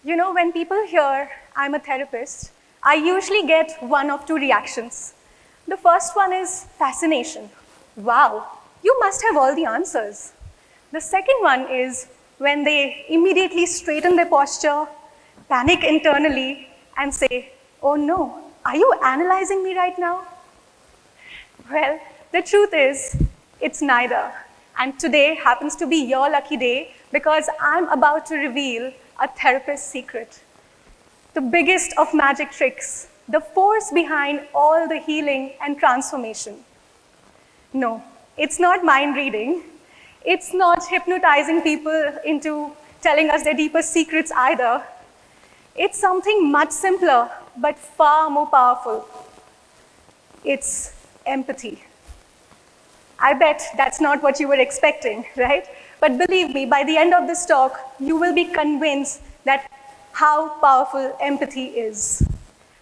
When people hear I'm a therapist, I usually get one of two reactions. The first one is fascination. Wow, you must have all the answers. The second one is when they immediately straighten their posture, panic internally, and say, oh no, are you analyzing me right now? Well, the truth is, it's neither. And today happens to be your lucky day because I'm about to reveal a therapist's secret. The biggest of magic tricks, the force behind all the healing and transformation. No, it's not mind reading. It's not hypnotizing people into telling us their deepest secrets either. It's something much simpler, but far more powerful. It's empathy. I bet that's not what you were expecting, right? But believe me, by the end of this talk, you will be convinced that how powerful empathy is.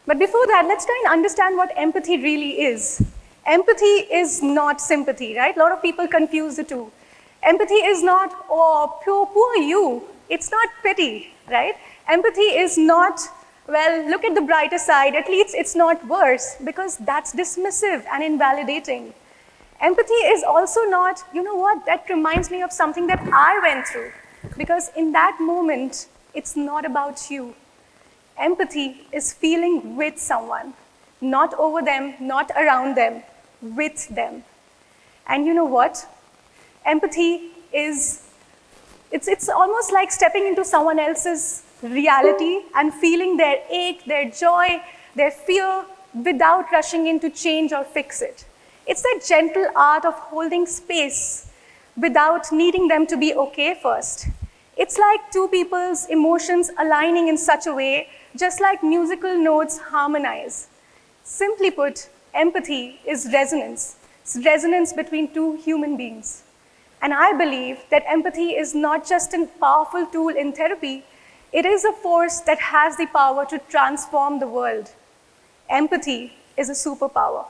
But before that, let's try and understand what empathy really is. Empathy is not sympathy, right? A lot of people confuse the two. Empathy is not, oh, poor you. It's not pity, right? Empathy is not, well, look at the brighter side. At least it's not worse, because that's dismissive and invalidating. Empathy is also not, you know what, that reminds me of something that I went through. Because in that moment, it's not about you. Empathy is feeling with someone, not over them, not around them, with them. And you know what? Empathy is, it's almost like stepping into someone else's reality and feeling their ache, their joy, their fear, without rushing in to change or fix it. It's that gentle art of holding space without needing them to be okay first. It's like two people's emotions aligning in such a way, just like musical notes harmonize. Simply put, empathy is resonance. It's resonance between two human beings. And I believe that empathy is not just a powerful tool in therapy, it is a force that has the power to transform the world. Empathy is a superpower.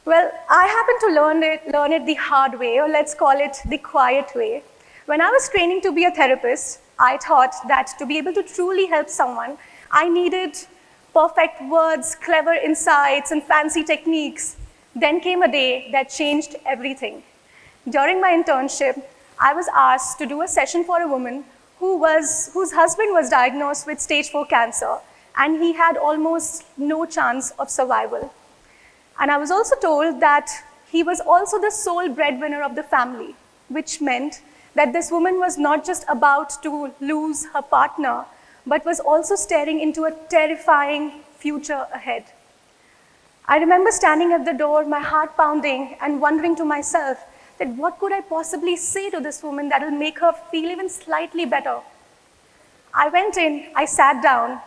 Well, I happened to learn it the hard way, or let's call it the quiet way. When I was training to be a therapist, I thought that to be able to truly help someone, I needed perfect words, clever insights, and fancy techniques. Then came a day that changed everything. During my internship, I was asked to do a session for a woman whose husband was diagnosed with stage 4 cancer, and he had almost no chance of survival. And I was also told that he was also the sole breadwinner of the family, which meant that this woman was not just about to lose her partner, but was also staring into a terrifying future ahead. I remember standing at the door, my heart pounding, and wondering to myself that what could I possibly say to this woman that will make her feel even slightly better? I went in, I sat down,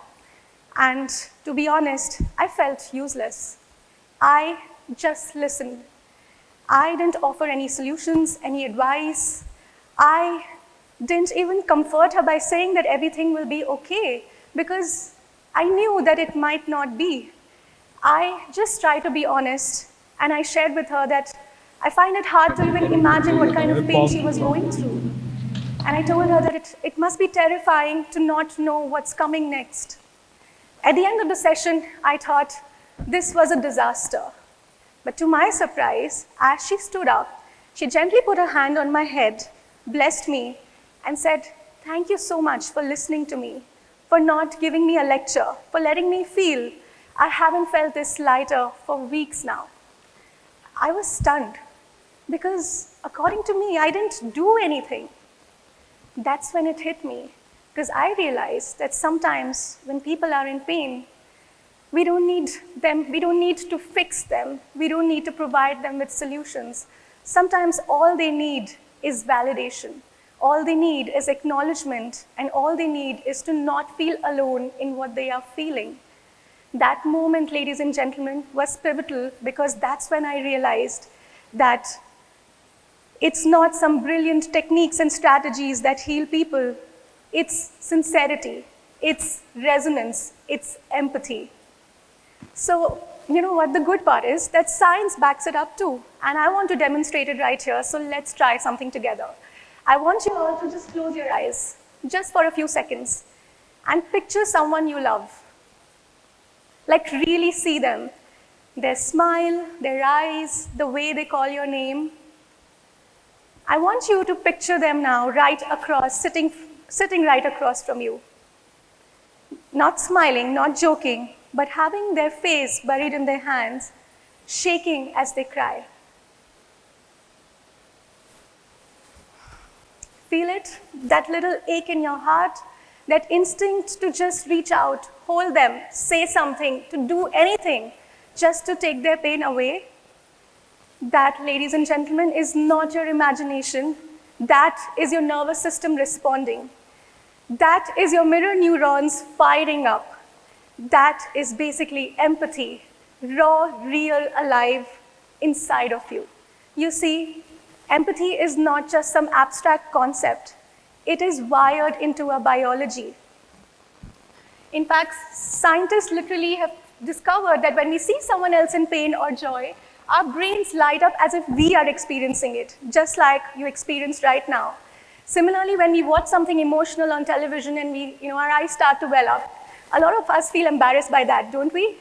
and to be honest, I felt useless. I just listened. I didn't offer any solutions, any advice. I didn't even comfort her by saying that everything will be okay, because I knew that it might not be. I just tried to be honest, and I shared with her that I find it hard to even imagine what kind of pain she was going through. And I told her that it must be terrifying to not know what's coming next. At the end of the session, I thought, this was a disaster. But to my surprise, as she stood up, she gently put her hand on my head, blessed me, and said, thank you so much for listening to me, for not giving me a lecture, for letting me feel. I haven't felt this lighter for weeks now. I was stunned because, according to me, I didn't do anything. That's when it hit me, because I realized that sometimes when people are in pain, we don't need them, we don't need to fix them, we don't need to provide them with solutions. Sometimes all they need is validation. All they need is acknowledgement, and all they need is to not feel alone in what they are feeling. That moment, ladies and gentlemen, was pivotal, because that's when I realized that it's not some brilliant techniques and strategies that heal people. It's sincerity, it's resonance, it's empathy. So, you know what the good part is? That science backs it up too. And I want to demonstrate it right here, so let's try something together. I want you all to just close your eyes. just for a few seconds, and picture someone you love. Like really see them. Their smile, their eyes, the way they call your name. I want you to picture them now right across, sitting right across from you. Not smiling, not joking, but having their face buried in their hands, shaking as they cry. Feel it? That little ache in your heart, that instinct to just reach out, hold them, say something, to do anything, just to take their pain away. That, ladies and gentlemen, is not your imagination. That is your nervous system responding. That is your mirror neurons firing up. That is basically empathy, raw, real, alive inside of you. You see, empathy is not just some abstract concept. It is wired into our biology. In fact, scientists literally have discovered that when we see someone else in pain or joy, our brains light up as if we are experiencing it, just like you experienced right now. Similarly, when we watch something emotional on television and our eyes start to well up, a lot of us feel embarrassed by that, don't we?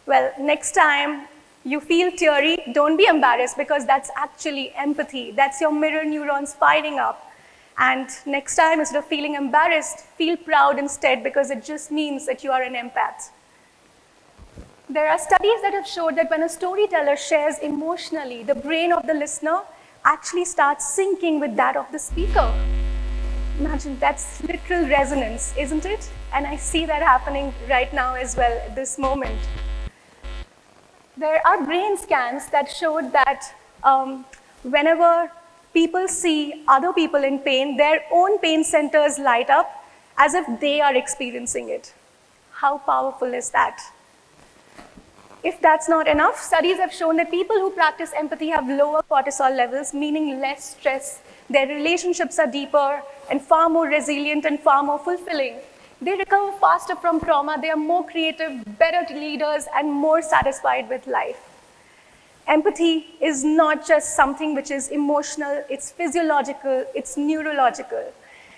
Well, next time you feel teary, don't be embarrassed, because that's actually empathy. That's your mirror neurons firing up. And next time, instead of feeling embarrassed, feel proud instead, because it just means that you are an empath. There are studies that have showed that when a storyteller shares emotionally, the brain of the listener actually starts syncing with that of the speaker. Imagine, that's literal resonance, isn't it? And I see that happening right now as well at this moment. There are brain scans that showed that whenever people see other people in pain, their own pain centers light up as if they are experiencing it. How powerful is that? If that's not enough, studies have shown that people who practice empathy have lower cortisol levels, meaning less stress. Their relationships are deeper and far more resilient and far more fulfilling. They recover faster from trauma, they are more creative, better leaders, and more satisfied with life. Empathy is not just something which is emotional, it's physiological, it's neurological.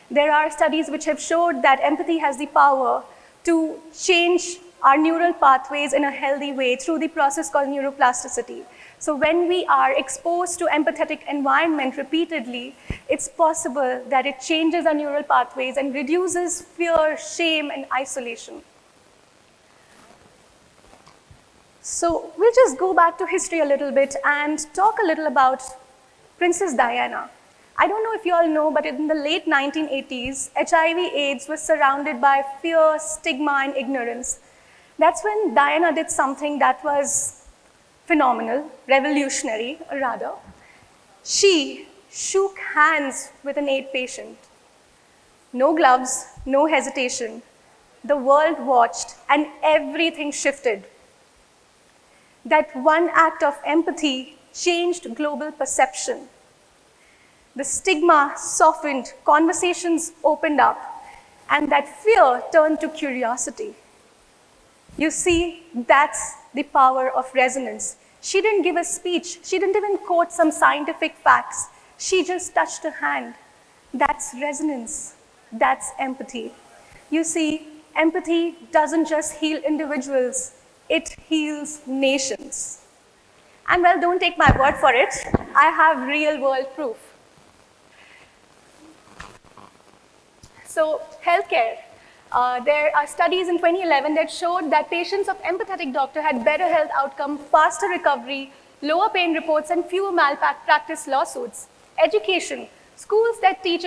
There are studies which have showed that empathy has the power to change our neural pathways in a healthy way through the process called neuroplasticity. So when we are exposed to empathetic environment repeatedly, it's possible that it changes our neural pathways and reduces fear, shame, and isolation. So we'll just go back to history a little bit and talk a little about Princess Diana. I don't know if you all know, but in the late 1980s, HIV/AIDS was surrounded by fear, stigma, and ignorance. That's when Diana did something that was phenomenal, revolutionary, rather. She shook hands with an AIDS patient. No gloves, no hesitation. The world watched and everything shifted. That one act of empathy changed global perception. The stigma softened, conversations opened up, and that fear turned to curiosity. You see, that's the power of resonance. She didn't give a speech. She didn't even quote some scientific facts. She just touched a hand. That's resonance. That's empathy. You see, empathy doesn't just heal individuals. It heals nations. And well, don't take my word for it. I have real-world proof. So, healthcare. There are studies in 2011 that showed that patients of empathetic doctor had better health outcome, faster recovery, lower pain reports, and fewer malpractice lawsuits. Education. Schools that teach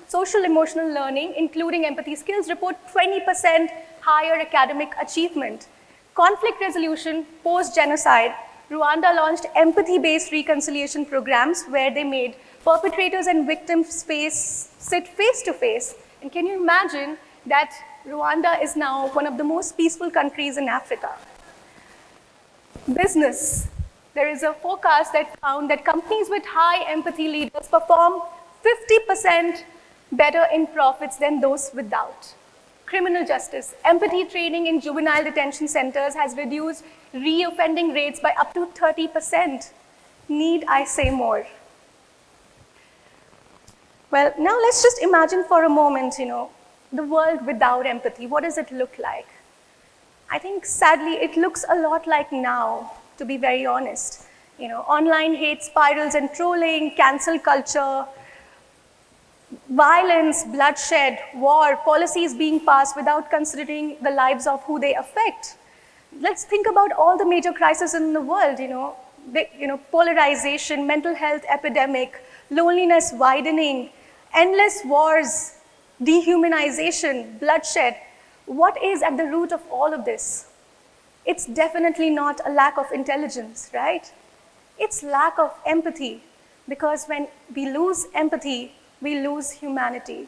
social emotional learning, including empathy skills, report 20% higher academic achievement. Conflict resolution, post-genocide. Rwanda launched empathy-based reconciliation programs where they made perpetrators and victims sit face-to-face. And can you imagine that Rwanda is now one of the most peaceful countries in Africa? Business. There is a forecast that found that companies with high empathy leaders perform 50% better in profits than those without. Criminal justice. Empathy training in juvenile detention centers has reduced reoffending rates by up to 30%. Need I say more? Well, now let's just imagine for a moment, the world without empathy. What does it look like? I think sadly it looks a lot like now, to be very honest. Online hate spirals and trolling, cancel culture, violence, bloodshed, war, policies being passed without considering the lives of who they affect. Let's think about all the major crises in the world, polarization, mental health epidemic, loneliness widening, endless wars, dehumanization, bloodshed. What is at the root of all of this? It's definitely not a lack of intelligence, right? It's lack of empathy, because when we lose empathy, we lose humanity.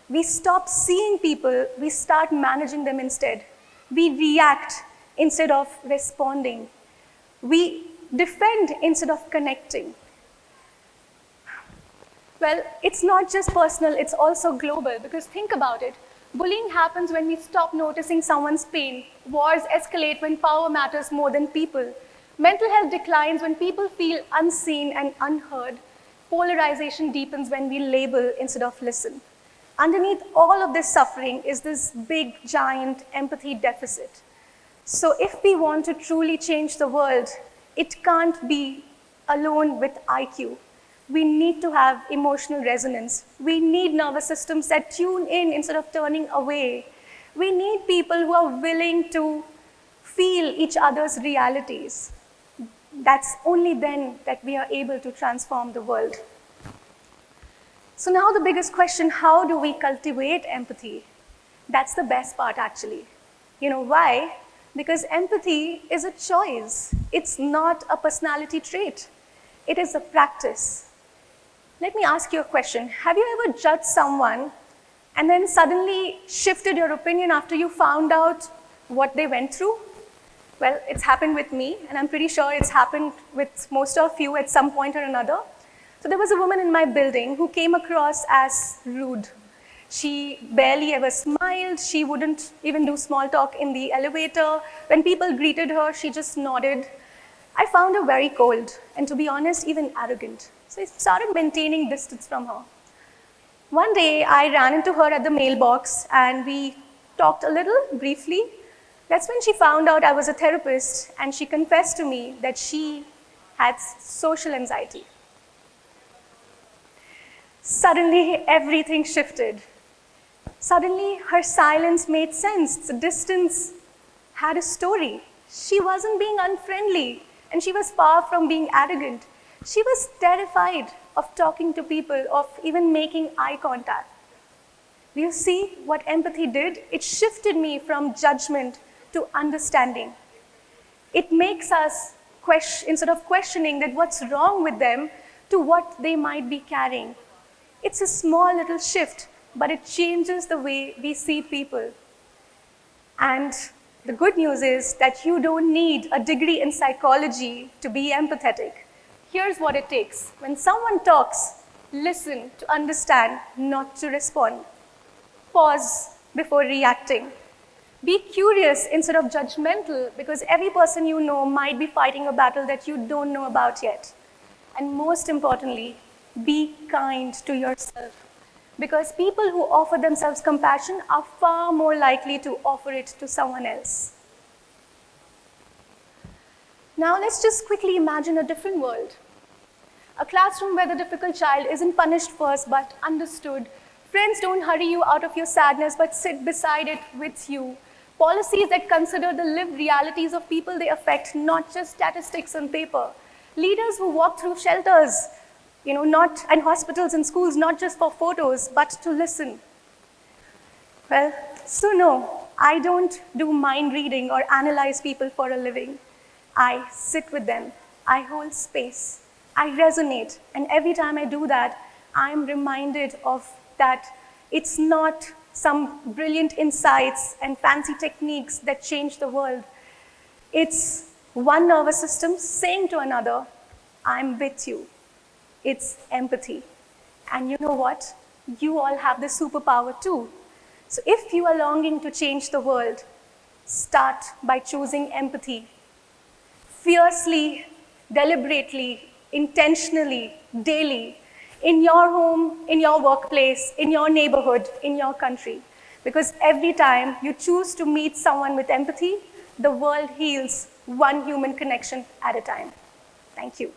We stop seeing people, we start managing them instead. We react instead of responding. We defend instead of connecting. Well, it's not just personal, it's also global, because think about it. Bullying happens when we stop noticing someone's pain. Wars escalate when power matters more than people. Mental health declines when people feel unseen and unheard. Polarization deepens when we label instead of listen. Underneath all of this suffering is this big, giant empathy deficit. So if we want to truly change the world, it can't be alone with IQ. We need to have emotional resonance. We need nervous systems that tune in instead of turning away. We need people who are willing to feel each other's realities. That's only then that we are able to transform the world. So now the biggest question, how do we cultivate empathy? That's the best part, actually. You know why? Because empathy is a choice. It's not a personality trait. It is a practice. Let me ask you a question. Have you ever judged someone and then suddenly shifted your opinion after you found out what they went through? Well, it's happened with me, and I'm pretty sure it's happened with most of you at some point or another. So there was a woman in my building who came across as rude. She barely ever smiled. She wouldn't even do small talk in the elevator. When people greeted her, she just nodded. I found her very cold, and to be honest, even arrogant. So I started maintaining distance from her. One day, I ran into her at the mailbox, and we talked a little briefly. That's when she found out I was a therapist, and she confessed to me that she had social anxiety. Suddenly, everything shifted. Suddenly, her silence made sense. The distance had a story. She wasn't being unfriendly, and she was far from being arrogant. She was terrified of talking to people, of even making eye contact. Do you see what empathy did? It shifted me from judgment to understanding. It makes us instead of questioning that what's wrong with them, to what they might be carrying. It's a small little shift, but it changes the way we see people. And the good news is that you don't need a degree in psychology to be empathetic. Here's what it takes. When someone talks, listen to understand, not to respond. Pause before reacting. Be curious instead of judgmental, because every person you know might be fighting a battle that you don't know about yet. And most importantly, be kind to yourself, because people who offer themselves compassion are far more likely to offer it to someone else. Now let's just quickly imagine a different world. A classroom where the difficult child isn't punished first but understood. Friends don't hurry you out of your sadness but sit beside it with you. Policies that consider the lived realities of people they affect, not just statistics on paper. Leaders who walk through shelters, and hospitals and schools, not just for photos, but to listen. Well, so no, I don't do mind reading or analyze people for a living. I sit with them. I hold space. I resonate. And every time I do that, I'm reminded of that it's not some brilliant insights and fancy techniques that change the world. It's one nervous system saying to another, I'm with you. It's empathy. And you know what? You all have this superpower too. So if you are longing to change the world, start by choosing empathy. Fiercely, deliberately, intentionally, daily. in your home, in your workplace, in your neighborhood, in your country. Because every time you choose to meet someone with empathy, the world heals one human connection at a time. Thank you.